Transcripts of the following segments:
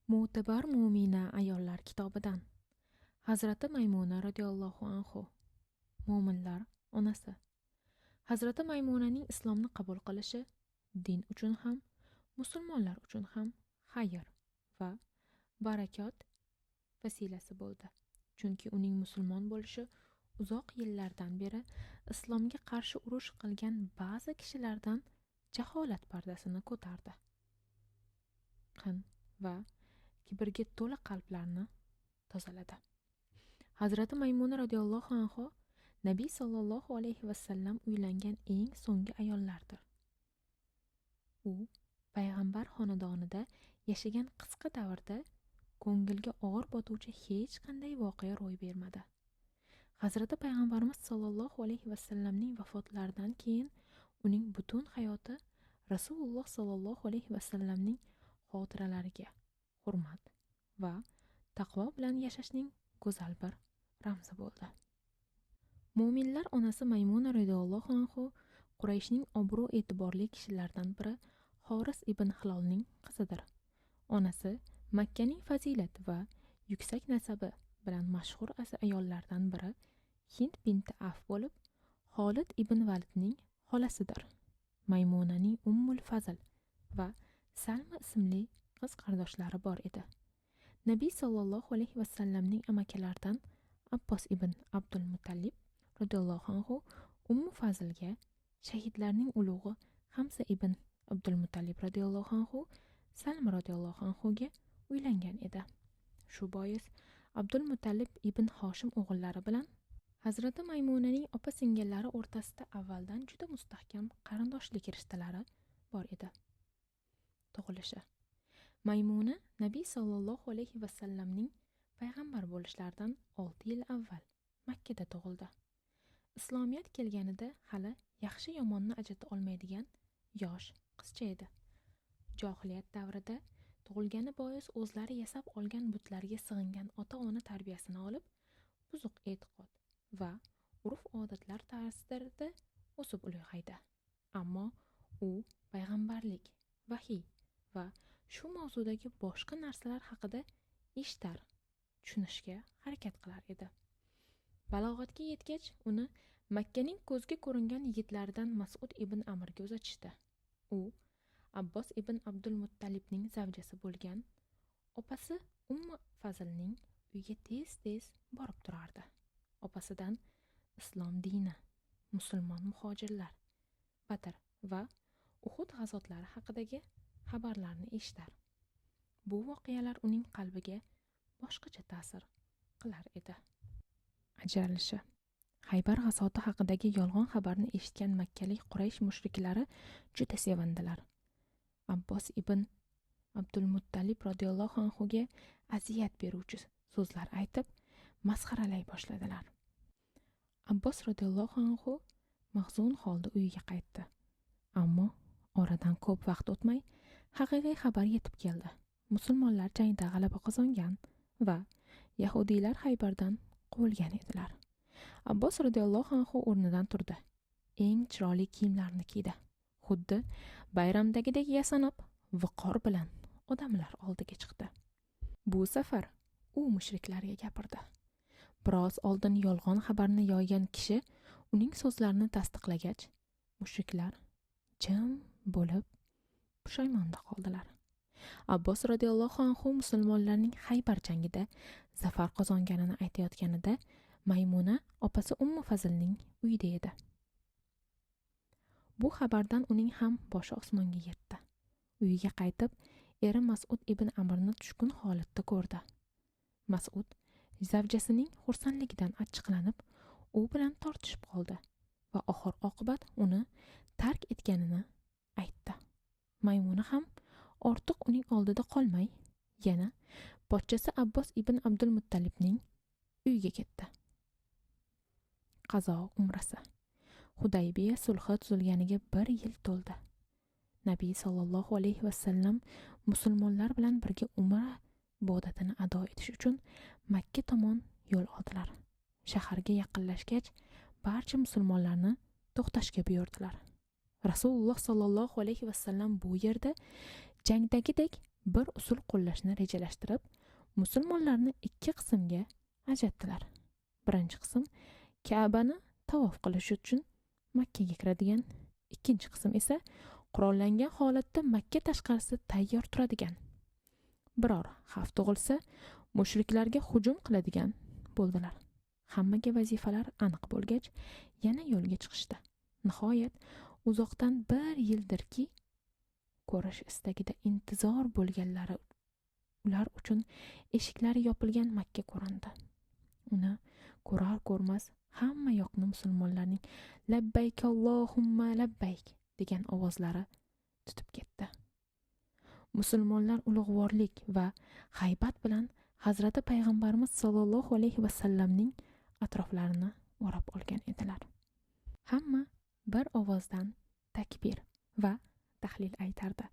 Mo'tabar mo'mina ayollar kitobidan. Hazrati Maymuna radhiyallohu anhu, mo'minlar onasi. Hazrati Maymunaning islomni qabul qilishi din uchun ham, musulmonlar uchun ham xayr va barakot vasilasi bo'ldi. Chunki uning musulmon bo'lishi uzoq yillardan beri islomga qarshi urush qilgan ba'zi kishilardan jaholat pardasini ko'tardi. Qin va kibrga to'la qalblarni tozaladi. Hazrati Maymuna radhiyallohu anhu Nabiy sallallohu alayhi vasallam uylangan eng so'nggi ayollardir. U payg'ambar xonadonida yashagan qisqa davrda ko'ngilga og'ir botuvchi hech qanday voqea ro'y bermadi. Hazrati payg'ambarimiz sallallohu alayhi vasallamning vafotlaridan keyin uning butun hayoti Rasululloh sallallohu alayhi vasallamning xotiralariga hurmat va taqvo bilan yashashning go'zal bir ramzi bo'ldi. Mo'minlar onasi Maymuna radhiyallohu anhu Qurayshning obro' e'tiborli kishilaridan biri Xoris ibn Hilolning qizidir. Onasi Makkaning fazilat va yuksak nasabi bilan mashhur ayollardan biri Hind binti Af bo'lib, Xolid ibn Validning xolasidir. Maymunaning Ummul Fazl va Salma ismli qiz qardoshlari bor edi. Nabiy sallallohu alayhi vasallamning amakilaridan Abbos ibn Abdul Muttalib radhiyallohu anhu Ummu Fazlga, shahidlarning ulug'i Hamza ibn Abdul Muttalib radhiyallohu anhu Salma radhiyallohu anhuga uylangan edi. Shu bois Abdul Muttalib ibn Hoshim o'g'illari bilan Hazrati Maymunaning opa-singillari o'rtasida avvaldan juda mustahkam qarindoshlik rishtalari bor edi. Tug'ilishi. Maymuna Nabiy sallallohu alayhi vasallamning payg'ambar bo'lishlaridan 6 yil avval Makkada tug'ildi. Islomiyat kelganida hali yaxshi yomonni ajrata olmaydigan yosh qizcha edi. Johiliyat davrida tug'ilgani bois o'zlari yasab olgan butlarga sig'ingan ota-ona tarbiyasini olib, buzuq e'tiqod va urf-odatlar ta'sirida o'sib ulg'aydi. Ammo u payg'ambarlik, vahiy va shu mavzudagi boshqa narsalar haqida eshitar, tushunishga harakat qilar edi. Balog'atga yetgach, uni Makkaning ko'zga ko'ringan yigitlaridan Mas'ud ibn Amrga uzatishdi. U Abbos ibn Abdul Muttalibning zavjasi bo'lgan opasi Ummu Fazlning uyiga tez-tez borib turardi. Opasidan islom dini, musulmon muhojirlar, Badr va Uhud g'azotlari haqidagi xabarlarni eshitar. Bu voqealar uning qalbiga boshqacha ta'sir qilar edi. Ajralishi. Haybar g'azoti haqidagi yolg'on xabarni eshitgan makkalik Quraysh mushriklari juda sevindilar. Abbos ibn Abdul Muttalib radhiyallohu anhuga aziyat beruvchi so'zlar aytib, masxaralay boshladilar. Abbos radhiyallohu anhu mahzun holda uyiga qaytdi. Ammo oradan ko'p vaqt o'tmay haqiqiy xabar yetib keldi. Musulmonlar jangda g'alaba qozongan va yahudiylar Haybardan quvilgan edilar. Abbos radhiyallohu anhu o'rnidan turdi. Eng chiroyli kiyimlarini kiydi. Xuddi bayramdagidek yasanib, viqor bilan odamlar oldiga chiqdi. Bu safar u mushriklarga gapirdi. Biroz oldin yolg'on xabarni yoygan kishi uning so'zlarini tasdiqlagach, mushriklar jim bo'lib pushaymonda qoldilar. Abbos radhiyallohu anhu musulmonlarning Haybar jangida zafar qozonganini aytayotganida Maymuna opasi Ummu Fazlning uyida edi. Bu xabardan uning ham boshi osmonga yetdi. Uyiga qaytib, eri Mas'ud ibn Amrni tushkun holatda ko'rdi. Mas'ud zavjasining xursandligidan achchiqlanib, u bilan tortishib qoldi va oxir-oqibat uni tark etganini aytdi. Maymuna ham ortiq uning oldida qolmay, yana pochchasi Abbos ibn Abdul Muttalibning uyiga ketdi. Qazo umrasi. Hudaybiya sulhi tuzilganiga 1 yil to'ldi. Nabiy sallallohu alayhi vasallam musulmonlar bilan birga umra ibodatini ado etish uchun Makka tomon yo'l oldilar. Shaharga yaqinlashgach, barcha musulmonlarni to'xtashga buyurdilar. Rasululloh sallallohu alayhi vasallam bu yerda jangdagidek bir usul qo'llashni rejalashtirib, musulmonlarni ikki qismga ajratdilar. Birinchi qism Ka'bani tavof qilish uchun Makkaga kiradigan, ikkinchi qism esa qurollangan holatda Makka tashqarisida tayyor turadigan. Biror xavf tug'ilsa, mushriklarga hujum qiladigan bo'ldilar. Hammaga vazifalar aniq bo'lgach, yana yo'lga chiqishdi. Nihoyat uzoqdan bir yildirki ko'rish istagida intizor bo'lganlari ular uchun eshiklari yopilgan Makka ko'rindi. Uni ko'rar ko'rmas hamma yoqni musulmonlarning labbayk Allohumma labbayk degan ovozlari tutib ketdi. Musulmonlar ulug'vorlik va haybat bilan Hazrati payg'ambarimiz sollallohu alayhi vasallamning atroflarini o'rab olgan edilar. Hamma bir ovozdan takbir va tahlil aytardi.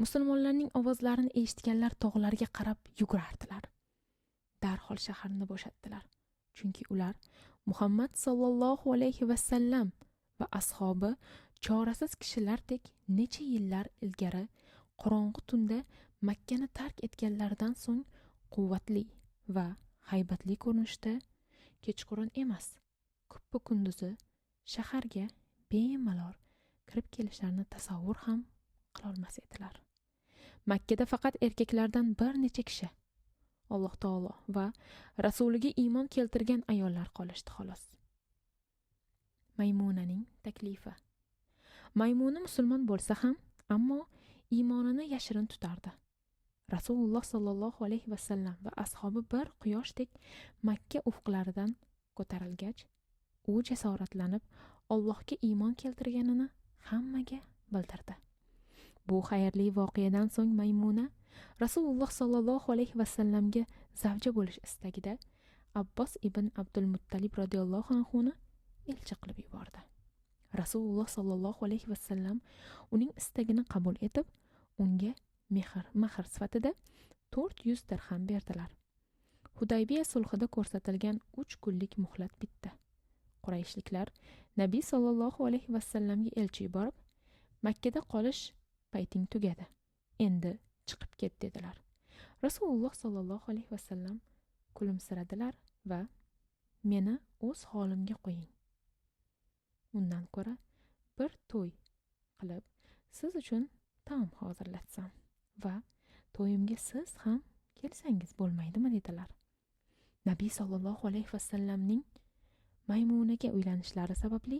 Musulmonlarning ovozlarini eshitganlar tog'larga qarab yugurardilar. Darhol shaharni bo'shatdilar. Chunki ular Muhammad sollallohu alayhi vasallam va ashabi chorasiz kishilardek necha yillar ilgari qorong'u tunda Makkani tark etganlaridan so'ng quvvatli va haybatli ko'rinishda kechqurun emas, kuppa kunduzi shaharga bemalol kirib kelishlarini tasavvur ham qilolmas edilar. Makkada faqat erkaklardan bir necha kishi, Alloh taolo va rasuliga iymon keltirgan ayollar qolishdi xolos. Maymunaning taklifi. Maymuna musulmon bo'lsa ham, ammo iymonini yashirin tutardi. Rasululloh sollallohu alayhi vasallam va ashabi bir quyoshdek Makka ufqlaridan ko'tarilgach, u jasoratlanib Allohga iymon keltirganini hammaga bildirdi. Bu xayrli voqeadan so'ng Maymuna Rasululloh sollallohu alayhi vasallamga zavja bo'lish istagida Abbos ibn Abdul Muttalib radhiyallohu anhu ni elchi qilib yubordi. Rasululloh sollallohu alayhi vasallam uning istagini qabul etib, unga mahr sifatida 400 dirham berdilar. Hudaybiya sulhida ko'rsatilgan 3 kunlik muhlat bitdi. Qurayshliklar Nabiy sollallohu alayhi vasallamga elchi yuborib, Makkada qolish payting tugadi. Endi chiqib ket dedilar. Rasululloh sollallohu alayhi vasallam kulimsiradilar va meni o'z holimga qo'ying. Undan ko'ra bir to'y qilib siz uchun taom hozirlatsam va to'yimga siz ham kelsangiz bo'lmaydimi dedilar. Nabiy sollallohu alayhi vasallamning Maymunaga uylanishlari sababli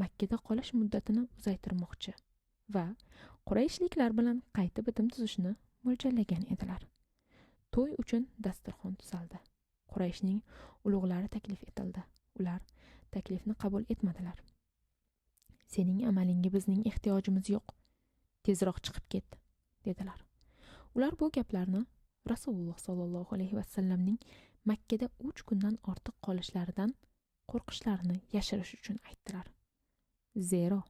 Makkada qolish muddatini uzaytirmoqchi va Qurayshliklar bilan qayta bitim tuzishni mo'ljallagan edilar. To'y uchun dasturxon tuzaldi. Qurayshning ulug'lari taklif etildi. Ular taklifni qabul etmadilar. Sening amalingga bizning ehtiyojimiz yo'q. Tezroq chiqib ket, dedilar. Ular bu gaplarni Rasululloh sollallohu alayhi vasallamning Makkada 3 kundan ortiq qolishlaridan qo'rqishlarini yashirish uchun aytdilar. Zero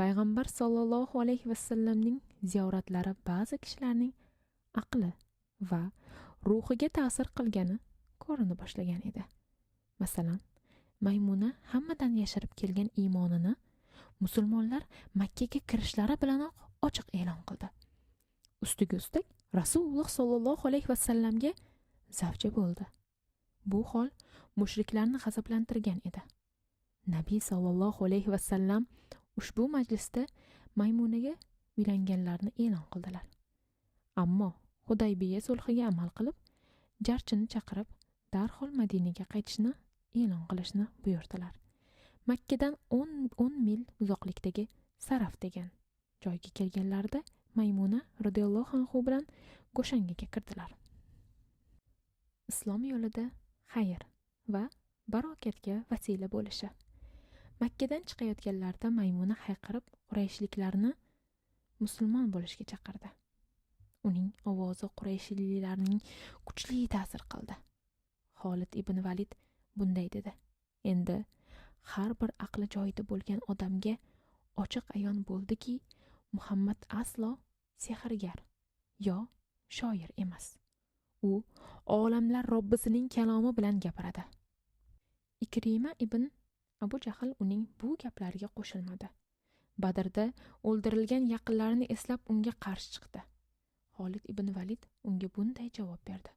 payg'ambar sollallohu alayhi vasallamning ziyoratlari ba'zi kishilarning aqli va ruhiga ta'sir qilgani ko'rina boshlagan edi. Masalan, Maymuna hammadan yashirib kelgan iymonini musulmonlar Makkaga kirishlari bilanoq ochiq e'lon qildi. Ustiga ustak Rasululloh sollallohu alayhi vasallamga zavja bo'ldi. Bu hol mushriklarni g'azablantirgan edi. Nabiy sollallohu alayhi vasallam ushbu majlisda Maymunaga uylanganlarni e'lon qildilar. Ammo Hudaybiya sulhiga amal qilib, jarchini chaqirib, darhol Madinaga qaytishni e'lon qilishni buyurdilar. Makkadan 10 mil uzoqlikdagi Saraf degan joyga kelganlarida Maymuna radhiyallohu anhu bilan go'shangaga kirdilar. Islom yo'lida xayr va barokatga vasila bo'lishi. Makkadan chiqayotganlarida Maymuna hayqirib Qurayshliklarni musulmon bo'lishga chaqirdi. Uning ovozi Qurayshliklarning kuchli ta'sir qildi. Xolid ibn Valid bunday dedi: Endi har bir aqli joyida bo'lgan odamga ochiq ayon bo'ldiki, Muhammad aslo sehrgar yo shoir emas. U olamlar Robbisining kalomi bilan gapiradi. Ikrima ibn Abu Jahl uning bu gaplariga qo'shilmadi. Badrda o'ldirilgan yaqinlarini eslab unga qarshi chiqdi. Xolid ibn Valid unga bunday javob berdi: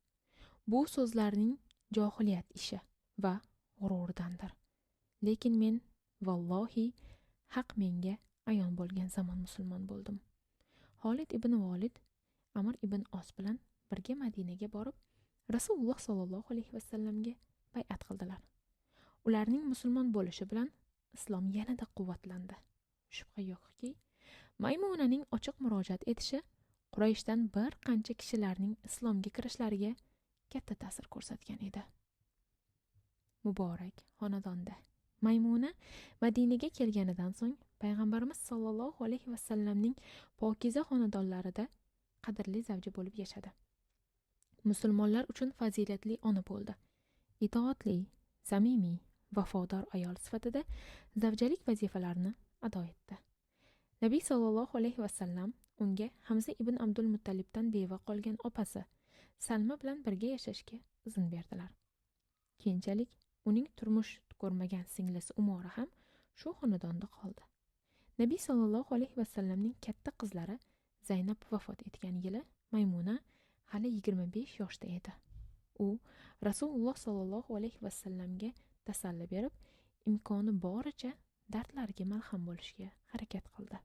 bu so'zlarning johiliyat ishi va g'ururdandir. Lekin men vallohi haq menga ayon bo'lgan zamon musulmon bo'ldim. Xolid ibn Valid Amr ibn Os bilan birga Madinaga borib, Rasululloh sollallohu alayhi vasallamga bay'at qildilar. Ularning musulmon bo'lishi bilan islom yanada quvvatlandi. Shubha yo'qki, Maymunaning ochiq murojaat etishi Qurayshdan bir qancha kishilarning islomga kirishlariga katta ta'sir ko'rsatgan edi. Muborak xonadonda Maymuna Madinaga kelganidan so'ng payg'ambarimiz sollallohu alayhi vasallamning pokiza xonadonlarida qadrli zavja bo'lib yashadi. Musulmonlar uchun fazilatli ona bo'ldi. Itoatli, samimiy, vafodor ayol sifatida zavjalik vazifalarini ado etdi. Nabiy sollallohu alayhi vasallam unga Hamza ibn Abdul Muttalibdan beva qolgan opasi Salma bilan birga yashashga izn berdilar. Keyinchalik uning turmush ko'rmagan singlisi Umora ham shu xonadonda qoldi. Nabiy sollallohu alayhi vasallamning katta qizlari Zaynab vafot etgan yili Maymuna hali 25 yoshda edi. U Rasululloh sollallohu alayhi vasallamga tasalli berib, imkoni boricha dardlariga malham bo'lishga harakat qildi.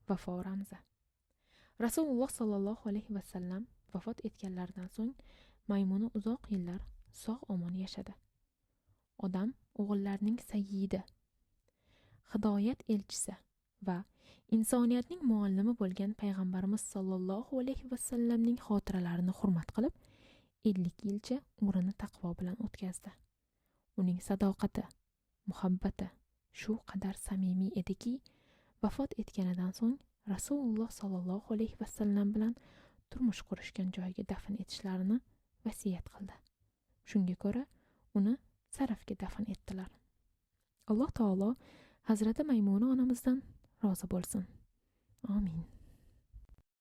Vafo ramzi. Rasululloh sollallohu alayhi vasallam vafot etganlaridan so'ng Maymuna uzoq yillar sog'-omon yashadi. Odam o'g'illarning sayyidi, hidoyat elchisi va insoniyatning muallimi bo'lgan payg'ambarimiz sollallohu alayhi vasallamning xotiralarini hurmat qilib, 50 yilcha umrini taqvo bilan o'tkazdi. Uning sadoqati, muhabbati shu qadar samimiy ediki, vafot etganidan so'ng Rasululloh sollallohu alayhi vasallam bilan turmush qurishgan joyiga dafn etishlarini vasiyat qildi. Shunga ko'ra uni Sarafga dafn etdilar. Alloh taolo Hazrati Maymuna onamizdan rozi bo'lsin. Amin.